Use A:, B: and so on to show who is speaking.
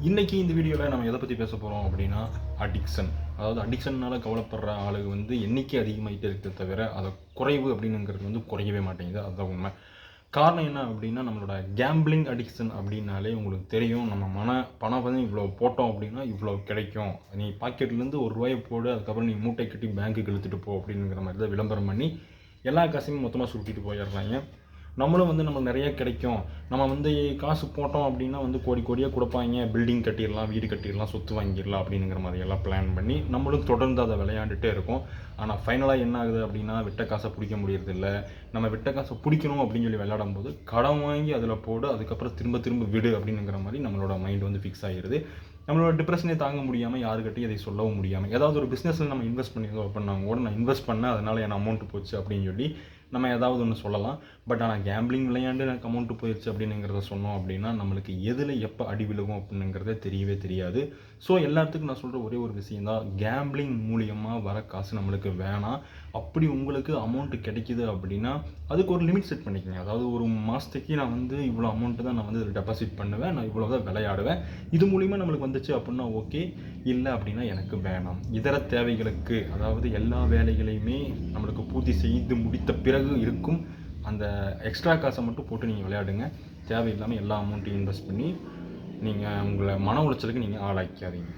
A: இன்றைக்கி இந்த வீடியோவில் நம்ம எதை பற்றி பேச போகிறோம் அப்படின்னா அடிக்ஷன். அதாவது அடிக்ஷன்னால் கவலைப்படுற ஆளுங்க எண்ணிக்கை அதிகமாகிட்டே இருக்கிறத தவிர அதை குறைவு அப்படின்னுங்கிறது குறையவே மாட்டேங்குது. அதுதான் உண்மை. காரணம் என்ன அப்படின்னா, நம்மளோட கேம்பிளிங் அடிக்ஷன் அப்படின்னாலே உங்களுக்கு தெரியும். நம்ம பணம் இவ்வளோ போட்டோம் அப்படின்னா இவ்வளோ கிடைக்கும், நீ பாக்கெட்லேருந்து ₹1 போடு, அதுக்கப்புறம் நீ மூட்டை கட்டி பேங்க்குக்கு இழுத்துட்டு போ அப்படிங்கிற மாதிரி தான் விளம்பரம் பண்ணி எல்லா காசையும் மொத்தமாக சுருட்டிட்டு போயிடுறாங்க. நம்மளும் நம்ம நிறைய கிடைக்கும், நம்ம காசு போட்டோம் அப்படின்னா கோடி கோடியாக கொடுப்பாங்க, பில்டிங் கட்டிடலாம், வீடு கட்டிடலாம், சொத்து வாங்கிடலாம் அப்படிங்கிற மாதிரியெல்லாம் பிளான் பண்ணி நம்மளும் தொடர்ந்து அதை விளையாண்டுட்டே இருக்கோம். ஆனால் ஃபைனலாக என்ன ஆகுது அப்படின்னா, விட்ட காசை பிடிக்க முடியறதில்ல. நம்ம விட்ட காசை பிடிக்கணும் அப்படின்னு சொல்லி விளையாடும் போது கடன் வாங்கி அதில் போடு, அதுக்கப்புறம் திரும்ப திரும்ப விடு அப்படிங்கிற மாதிரி நம்மளோட மைண்ட் ஃபிக்ஸ் ஆகிடுது. நம்மளோட டிப்ரெஷனே தாங்க முடியாமல் யாருக்கிட்டையும் அதை சொல்லவும் முடியாமல், ஏதாவது ஒரு பிஸ்னஸில் நம்ம இன்வெஸ்ட் பண்ணியிருந்தோம் அப்படின்னா கூட, நான் இன்வெஸ்ட் பண்ணேன் அதனால் என் அமௌண்ட் போச்சு அப்படின்னு சொல்லி நம்ம ஏதாவது ஒன்று சொல்லலாம். பட் ஆனால் கேம்பிளிங் விளையாண்டு எனக்கு அமௌண்ட்டு போயிடுச்சு அப்படிங்கிறத சொன்னோம் அப்படின்னா நம்மளுக்கு எதில் எப்போ அடி விழுகும் அப்படிங்கிறதே தெரியவே தெரியாது. ஸோ எல்லாத்துக்கும் நான் சொல்கிற ஒரே ஒரு விஷயந்தான், கேம்பிளிங் மூலியமாக வர காசு நம்மளுக்கு வேணாம். அப்படி உங்களுக்கு அமௌண்ட்டு கிடைக்கிது அப்படின்னா அதுக்கு ஒரு லிமிட் செட் பண்ணிக்கோங்க. அதாவது ஒரு மாதத்துக்கு நான் இவ்வளோ அமௌண்ட்டு தான் நான் இதில் டெபாசிட் பண்ணுவேன், நான் இவ்வளோ தான் விளையாடுவேன், இது மூலிமா நம்மளுக்கு வந்துச்சு அப்படின்னா ஓகே, இல்லை அப்படின்னா எனக்கு வேணாம். இதர தேவைகளுக்கு, அதாவது எல்லா வேலைகளையுமே நம்மளுக்கு பூர்த்தி செய்து முடித்த பிறகு இருக்கும் அந்த எக்ஸ்ட்ரா காசை மட்டும் போட்டு நீங்கள் விளையாடுங்க. தேவையில்லாமல் எல்லா அமௌண்ட்டையும் இன்வெஸ்ட் பண்ணி நீங்கள் உங்களை மன உளைச்சலுக்கு நீங்கள் ஆளாக்காதீங்க.